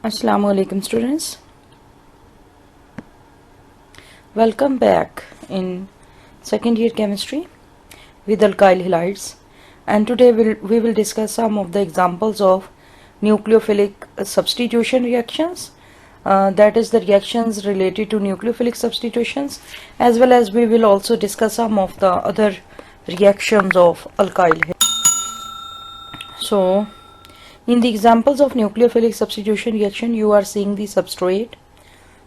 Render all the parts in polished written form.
Assalamu alaikum students, welcome back in second year chemistry with alkyl halides, and today we will discuss some of the examples of nucleophilic substitution reactions, that is the reactions related to nucleophilic substitutions, as well as we will also discuss some of the other reactions of alkyl halides. So in the examples of nucleophilic substitution reaction, you are seeing the substrate.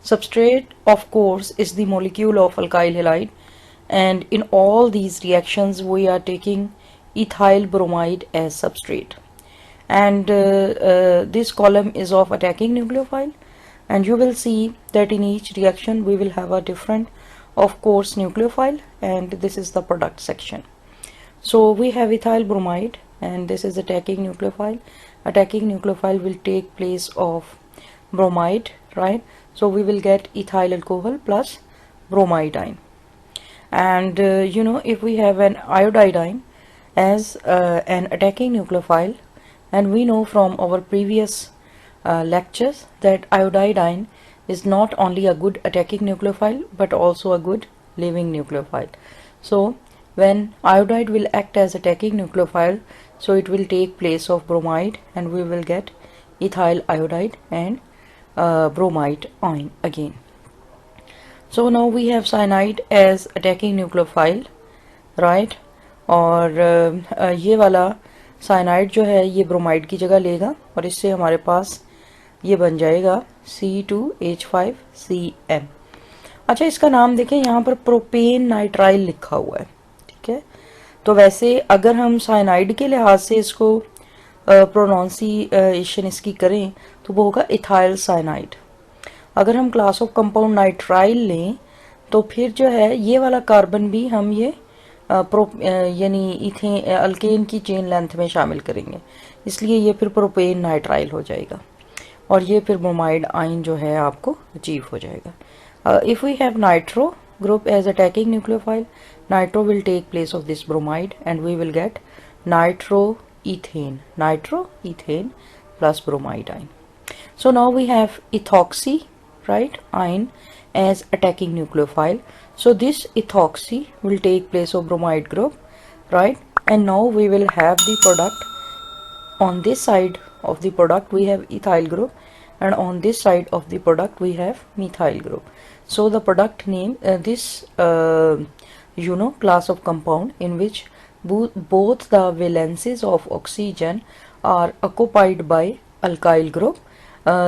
Substrate, of course, is the molecule of alkyl halide, and in all these reactions we are taking ethyl bromide as substrate. And this column is of attacking nucleophile, and you will see that in each reaction we will have a different, of course, nucleophile, and this is the product section. So we have ethyl bromide, and this is attacking nucleophile. Attacking nucleophile will take place of bromide, right? So we will get ethyl alcohol plus bromidine. And if we have an iodine as an attacking nucleophile, and we know from our previous lectures that iodine is not only a good attacking nucleophile but also a good leaving nucleophile. So when iodide will act as attacking nucleophile, so it will take place of bromide, and we will get ethyl iodide and bromide ion again. So now we have cyanide as attacking nucleophile, right? और ये वाला cyanide जो है ये bromide की जगह लेगा, और इससे हमारे पास ये बन जाएगा C2H5Cm. अच्छा, इसका नाम देखें, यहाँ पर प्रोपेन नाइट्राइल लिखा हुआ है, ठीक है? तो वैसे अगर हम साइनाइड के लिहाज से इसको प्रोनाउंसिएशन इसकी करें तो वो होगा इथाइल साइनाइड. अगर हम क्लास ऑफ कंपाउंड नाइट्राइल लें तो फिर जो है ये वाला कार्बन भी हम ये यानी इथेन अल्केन की चेन लेंथ में शामिल करेंगे, इसलिए ये फिर प्रोपेन नाइट्राइल हो जाएगा, और ये फिर ब्रोमाइड आयन जो है आपको अचीव हो जाएगा. If we have nitro group as attacking nucleophile, nitro will take place of this bromide, and we will get nitroethane plus bromide ion. So now we have ethoxy, right, ion as attacking nucleophile. So this ethoxy will take place of bromide group, right, and now we will have the product. On this side of the product we have ethyl group, and on this side of the product we have methyl group. So the product name, this class of compound in which both the valences of oxygen are occupied by alkyl group,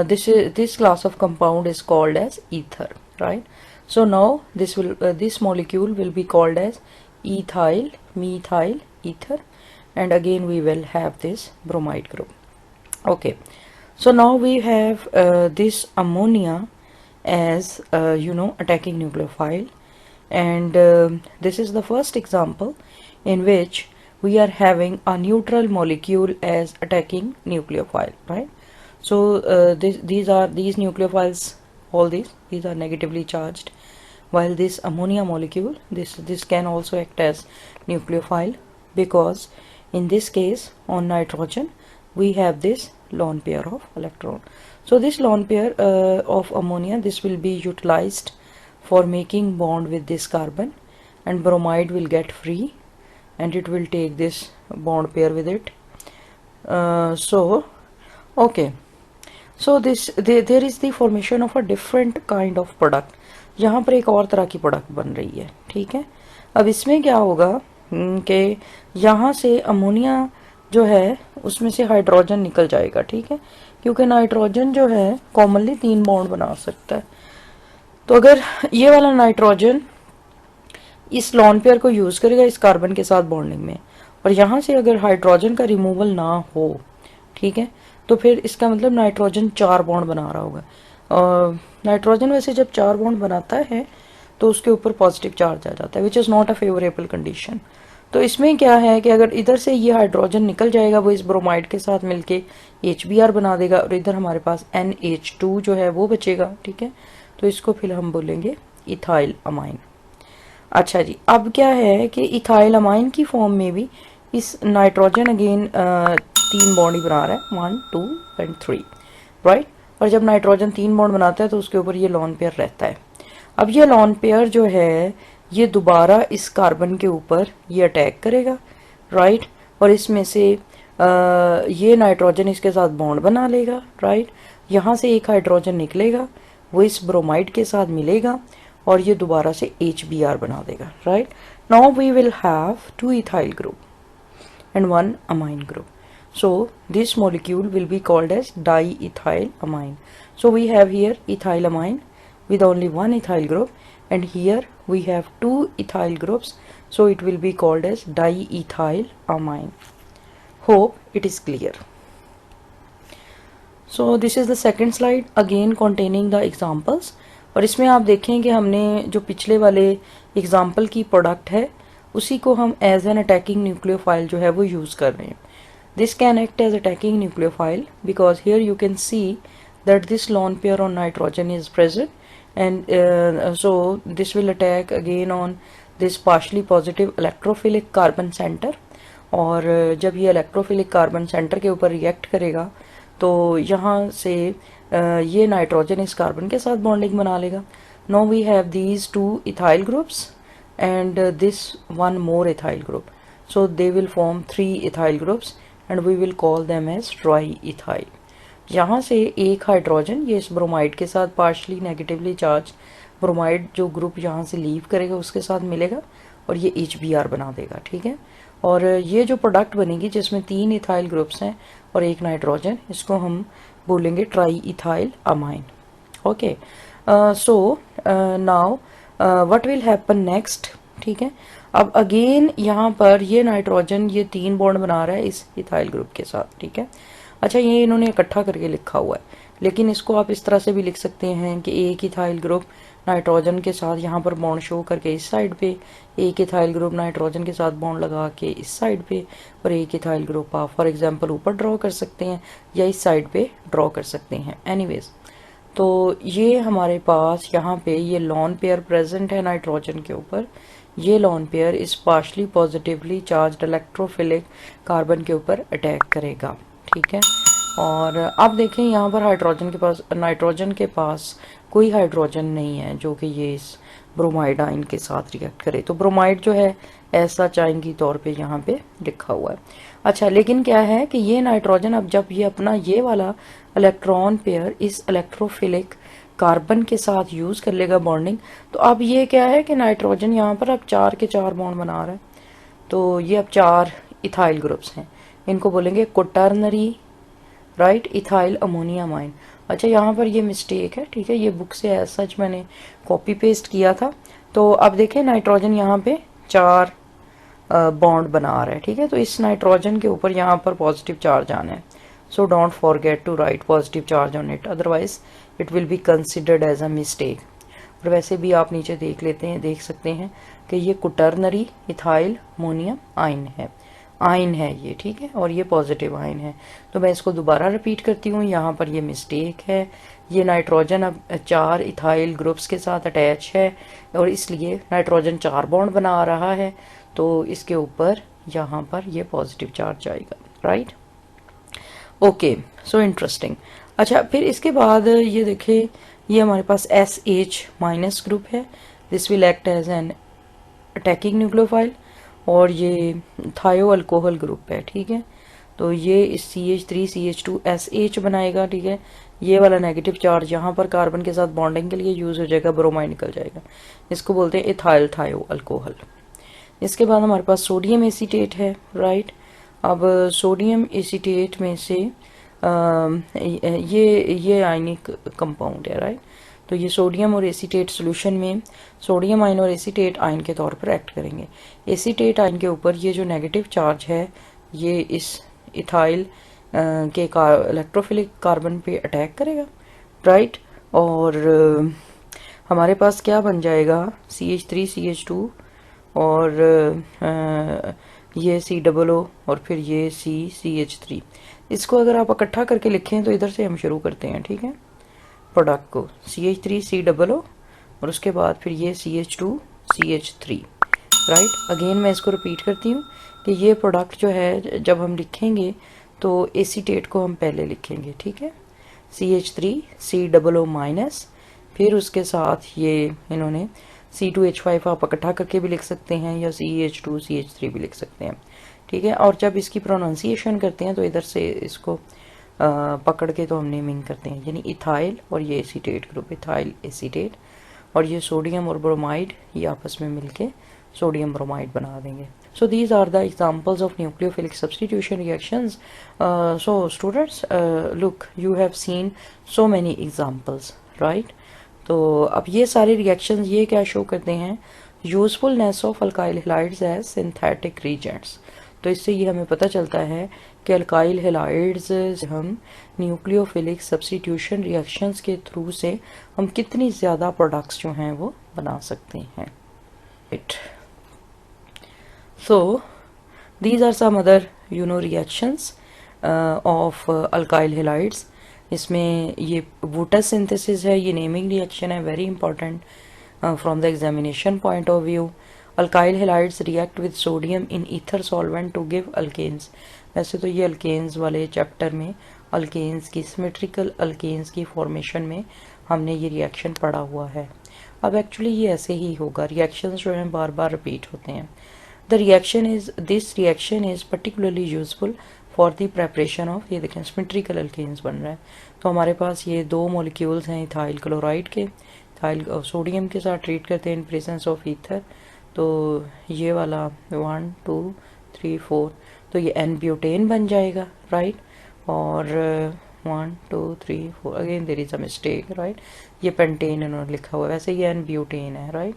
this class of compound is called as ether, right? So now this molecule will be called as ethyl methyl ether, and again we will have this bromide group. Okay, so now we have this ammonia as attacking nucleophile, and this is the first example in which we are having a neutral molecule as attacking nucleophile, right? So these nucleophiles, all these are negatively charged, while this ammonia molecule, this can also act as nucleophile, because in this case on nitrogen we have this lone pair of electron. So this lone pair of ammonia, this will be utilized for making bond with this carbon, and bromide will get free and it will take this bond pair with it. So okay, so there is the formation of a different kind of product. यहाँ पर एक और तरह की product बन रही है, ठीक है? अब इसमें क्या होगा कि यहाँ से अमोनिया जो है उसमें से हाइड्रोजन निकल जाएगा, ठीक है? क्योंकि नाइट्रोजन जो है कॉमनली 3 बॉन्ड बना सकता है. तो अगर ये वाला नाइट्रोजन इस लॉन पेयर को यूज करेगा इस कार्बन के साथ बॉन्डिंग में, और यहाँ से अगर हाइड्रोजन का रिमूवल ना हो, ठीक है, तो फिर इसका मतलब नाइट्रोजन 4 बॉन्ड बना रहा होगा. और नाइट्रोजन वैसे जब 4 बॉन्ड बनाता है तो उसके ऊपर पॉजिटिव चार्ज आ जाता है, which is not a favourable condition. तो इसमें क्या है कि अगर इधर से ये हाइड्रोजन निकल जाएगा, वो इस ब्रोमाइड के साथ मिलके HBr बना देगा, और इधर हमारे पास NH2 जो है वो बचेगा, ठीक है। तो इसको फिर हम बोलेंगे इथाइल अमाइन। अच्छा जी, अब क्या है कि इथाइल अमाइन की फॉर्म में भी इस नाइट्रोजन अगेन 3 बॉन्ड ही बना रहा है, 1 2 एंड 3, राइट। और जब नाइट्रोजन 3 बॉन्ड बनाता है तो उसके ऊपर ये लॉन पेयर रहता है। अब ये लॉन पेयर जो है ये दोबारा इस कार्बन के ऊपर ये अटैक करेगा, राइट। और इसमें से ये नाइट्रोजन इसके साथ बॉन्ड बना लेगा, राइट। यहाँ से एक हाइड्रोजन निकलेगा, वो इस ब्रोमाइड के साथ मिलेगा और ये दोबारा से HBr बना देगा, right. Now we will have 2 ethyl group and 1 amine group. So this molecule will be called as diethyl amine. So we have here ethyl amine with only 1 ethyl group, and here we have 2 ethyl groups, so it will be called as diethyl amine. Hope it is clear. So this is the second slide again containing the examples, और इसमें आप देखें कि हमने जो पिछले वाले example की प्रोडक्ट है उसी को हम एज एन अटैकिंग न्यूक्लियोफाइल जो है वो यूज़ कर रहे हैं। This can act as attacking nucleophile because here you can see that this lone pair on nitrogen is present, and so this will attack again on this partially positive electrophilic carbon centre. और जब ये electrophilic carbon centre के ऊपर react करेगा तो यहाँ से ये नाइट्रोजन इस कार्बन के साथ बॉन्डिंग बना लेगा। Now we have these 2 ethyl groups and this one more ethyl group, so they will form 3 ethyl groups and we will call them as triethyl। यहाँ से एक हाइड्रोजन ये इस ब्रोमाइड के साथ पार्शली नेगेटिवली चार्ज ब्रोमाइड जो group यहाँ से लीव करेगा उसके साथ मिलेगा और ये HBr बना देगा, ठीक है। और ये जो प्रोडक्ट बनेगी जिसमें 3 इथाइल ग्रुप्स हैं और एक नाइट्रोजन, इसको हम बोलेंगे triethyl amine. Okay, so now what will happen next, ठीक है। अब अगेन यहाँ पर ये नाइट्रोजन ये 3 बॉन्ड बना रहा है इस इथाइल ग्रुप के साथ, ठीक है। अच्छा, ये इन्होंने इकट्ठा करके लिखा हुआ है, लेकिन इसको आप इस तरह से भी लिख सकते हैं कि एक इथाइल ग्रुप नाइट्रोजन के साथ यहाँ पर बॉन्ड शो करके इस साइड पे, एक इथाइल ग्रुप नाइट्रोजन के साथ बॉन्ड लगा के इस साइड पे, और एक इथाइल ग्रुप आप फॉर एग्जांपल ऊपर ड्रॉ कर सकते हैं या इस साइड पे ड्रॉ कर सकते हैं। एनीवेज, तो ये हमारे पास यहाँ पे ये लॉन पेयर प्रेजेंट है नाइट्रोजन के ऊपर। ये लॉन पेयर इस partially positively charged electrophilic carbon के ऊपर अटैक करेगा, ठीक है। और अब देखें यहाँ पर हाइड्रोजन के पास, नाइट्रोजन के पास कोई हाइड्रोजन नहीं है जो कि ये इस ब्रोमाइड आयन के साथ रिएक्ट करे, तो ब्रोमाइड जो है ऐसा चाइन की तौर पे यहाँ पे लिखा हुआ है। अच्छा, लेकिन क्या है कि ये नाइट्रोजन अब जब ये अपना ये वाला इलेक्ट्रॉन पेयर इस इलेक्ट्रोफिलिक कार्बन के साथ यूज कर लेगा बॉन्डिंग, तो अब ये क्या है कि नाइट्रोजन यहाँ पर अब 4 के 4 बॉन्ड बना रहा है, तो ये अब 4 इथाइल ग्रुप्स हैं, इनको बोलेंगे quaternary, right, ethyl ammonia amine. अच्छा, यहाँ पर ये मिस्टेक है, ठीक है, ये बुक से एज सच मैंने कॉपी पेस्ट किया था। तो अब देखें नाइट्रोजन यहाँ पे 4 बॉन्ड बना रहा है, ठीक है, तो इस नाइट्रोजन के ऊपर यहाँ पर पॉजिटिव चार्ज आना है, so don't forget to write positive charge on it, otherwise it will be considered as a mistake. और वैसे भी आप नीचे देख सकते हैं कि ये क्वॉटरनरी इथाइल अमोनियम आयन है ये, ठीक है, और ये पॉजिटिव आयन है। तो मैं इसको दोबारा रिपीट करती हूँ, यहाँ पर ये मिस्टेक है, ये नाइट्रोजन अब 4 इथाइल ग्रुप्स के साथ अटैच है और इसलिए नाइट्रोजन 4 बॉन्ड बना रहा है, तो इसके ऊपर यहाँ पर ये पॉजिटिव चार्ज आएगा, राइट। Okay, so interesting. अच्छा, फिर इसके बाद ये देखिए, ये हमारे पास SH माइनस ग्रुप है, this will act as an attacking nucleophile, और ये थायो अल्कोहल ग्रुप है, ठीक है। तो ये इस CH3CH2SH बनाएगा, ठीक है। ये वाला नेगेटिव चार्ज यहाँ पर कार्बन के साथ बॉन्डिंग के लिए यूज हो जाएगा, ब्रोमाइड निकल जाएगा, इसको बोलते हैं इथाइल थायो अल्कोहल। इसके बाद हमारे पास सोडियम एसीटेट है, राइट। अब सोडियम एसीटेट में से ये आयनिक कंपाउंड है, राइट। तो ये सोडियम और एसीटेट सॉल्यूशन में सोडियम आयन और एसीटेट आयन के तौर पर एक्ट करेंगे। एसीटेट आयन के ऊपर ये जो नेगेटिव चार्ज है ये इस इथाइल के इलेक्ट्रोफिलिक कार्बन पे अटैक करेगा, राइट। और हमारे पास क्या बन जाएगा, CH3CH2 और ये C00 और फिर ये CH3। इसको अगर आप इकट्ठा करके लिखें तो इधर से हम शुरू करते हैं, ठीक है, प्रोडक्ट को CH3C00 और उसके बाद फिर ये CH2CH3, राइट। अगेन मैं इसको रिपीट करती हूँ कि ये प्रोडक्ट जो है जब हम लिखेंगे तो एसीटेट को हम पहले लिखेंगे, ठीक है, CH3C00 माइनस, फिर उसके साथ ये इन्होंने C2H5 आप इकट्ठा करके भी लिख सकते हैं या CH2CH3 भी लिख सकते हैं, ठीक है। और जब इसकी प्रोनाउंसिएशन करते हैं तो इधर से इसको पकड़ के तो हम नेमिंग करते हैं, यानी इथाइल और ये एसीटेट ग्रुप, इथाइल एसीटेट, और ये सोडियम और ब्रोमाइड ये आपस में मिलके सोडियम ब्रोमाइड बना देंगे। So these are the examples of nucleophilic substitution reactions. So students, look, you have seen so many examples, right? तो अब ये सारे रिएक्शंस ये क्या शो करते हैं, usefulness of alkyl halides as synthetic reagents. तो इससे ये हमें पता चलता है कि अल्काइल हैलाइड्स हम न्यूक्लियोफिलिक सब्स्टिट्यूशन रिएक्शंस के थ्रू से हम कितनी ज़्यादा प्रोडक्ट्स जो हैं वो बना सकते हैं, right. So these are some other reactions of alkyl halides. इसमें ये वुटर सिंथेसिस है, ये नेमिंग रिएक्शन है, very important from the examination point of view. Alkyl halides react with sodium in ether solvent to give alkanes. वैसे तो ये alkanes वाले chapter में अल्केन्स की सिमेट्रिकल अल्केन्स की फॉर्मेशन में हमने ये रिएक्शन पढ़ा हुआ है। अब एक्चुअली ये ऐसे ही होगा, रिएक्शंस जो हैं बार बार रिपीट होते हैं। This reaction is particularly useful for the preparation of, ये देखें सिमेट्रिकल अल्केन्स बन रहा है। तो हमारे पास ये दो मॉलिक्यूल्स हैं इथाइल क्लोराइड के, इथाइल सोडियम के साथ ट्रीट करते हैं इन प्रेजेंस ऑफ ईथर। तो ये वाला 1 2 3 4, तो ये एन ब्यूटेन बन जाएगा, राइट। और 1 2 3 4, again there is a mistake, right. ये पेंटेन इन्होंने लिखा हुआ है, वैसे ये एन ब्यूटेन है, राइट।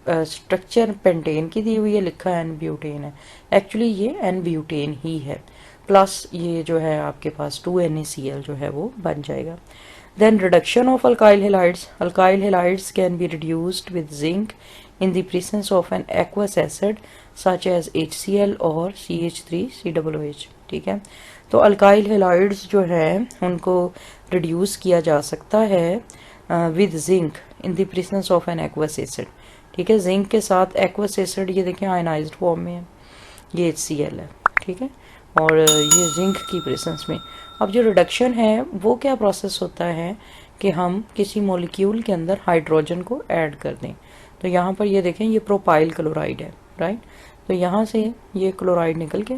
स्ट्रक्चर पेंटेन की दी हुई है, लिखा है एन ब्यूटेन है, एक्चुअली ये एन ब्यूटेन ही है, प्लस ये जो है आपके पास 2NaCl जो है वो बन जाएगा। Then reduction of alkyl halides can be reduced with zinc in the presence of an aqueous acid such as HCl और CH3COOH, ठीक है। तो अल्काइल हैलाइड्स जो है उनको रिड्यूस किया जा सकता है with zinc in the presence of an aqueous acid, ठीक है। जिंक के साथ एक्वस एसिड ये देखें आयनाइज्ड फॉर्म में है, ये HCl है, ठीक है, और ये जिंक की प्रेजेंस में। अब जो रिडक्शन है वो क्या प्रोसेस होता है कि हम किसी मॉलिक्यूल के अंदर हाइड्रोजन को ऐड कर दें। तो यहाँ पर ये देखें ये प्रोपाइल क्लोराइड है, राइट। तो यहाँ से ये क्लोराइड निकल के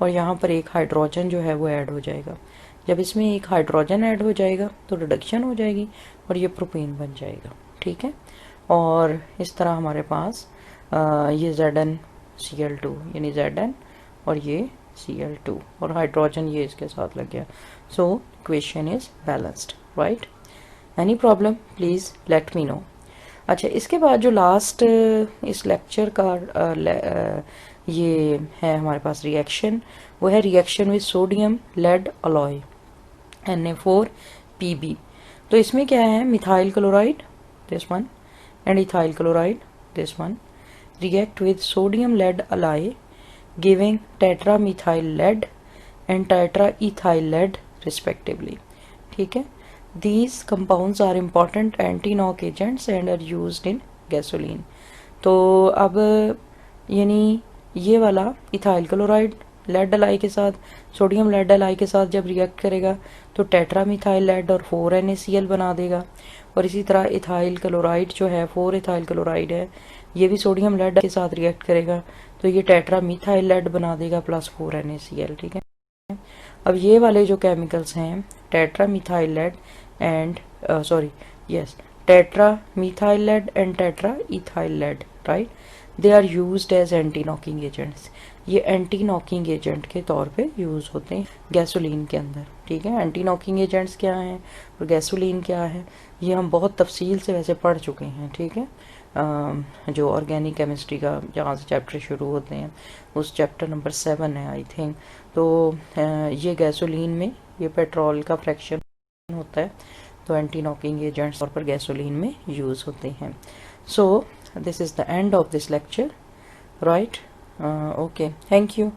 और यहाँ पर एक हाइड्रोजन जो है वो ऐड हो जाएगा। जब इसमें एक हाइड्रोजन ऐड हो जाएगा तो रिडक्शन हो जाएगी और ये प्रोपेन बन जाएगा, ठीक है। और इस तरह हमारे पास ये ZnCl2 यानी Zn और ये Cl2 और हाइड्रोजन ये इसके साथ लग गया। So equation is balanced, right. Any problem please let me know. अच्छा, इसके बाद जो लास्ट इस लेक्चर का ये है हमारे पास रिएक्शन, वो है reaction with sodium lead alloy Na4Pb। तो इसमें क्या है, methyl chloride this one and ethyl chloride this one react with sodium lead alloy giving tetra methyl lead and tetra ethyl lead respectively, ठीक है। These compounds are important anti-knock agents and are used in gasoline। तो अब यानी ये वाला ethyl chloride lead Alai के साथ, sodium lead Alai के साथ जब रिएक्ट करेगा तो टेट्रामिथाइल लेड और 4NaCl बना देगा। और इसी तरह इथाइल क्लोराइड जो है 4 इथाइल क्लोराइड है, ये भी सोडियम लेड के साथ रिएक्ट करेगा तो ये टेट्रामिथाइल लेड बना देगा प्लस 4NaCl, ठीक है। अब ये वाले जो केमिकल्स हैं tetramethyl lead and tetramethyl lead and tetraethyl lead, right, they are used as anti-knocking agents। ये एंटी नॉकिंग एजेंट के तौर पे यूज़ होते हैं गैसोलीन के अंदर, ठीक है। एंटी नॉकिंग एजेंट्स क्या हैं और गैसोलीन क्या है ये हम बहुत तफसील से वैसे पढ़ चुके हैं, ठीक है। जो ऑर्गेनिक केमिस्ट्री का जहाँ से चैप्टर शुरू होते हैं उस चैप्टर नंबर 7 है आई थिंक। तो ये गैसोलीन में ये पेट्रोल का फ्रैक्शन होता है तो एंटी नॉकिंग एजेंट्स तौर पर गैसोलीन में यूज़ होते हैं. So this is the end of this lecture, right? Okay, thank you.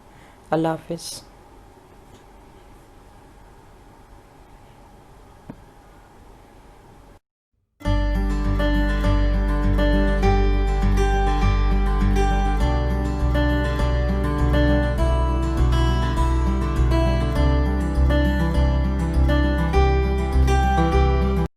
अल्लाह हाफिज़.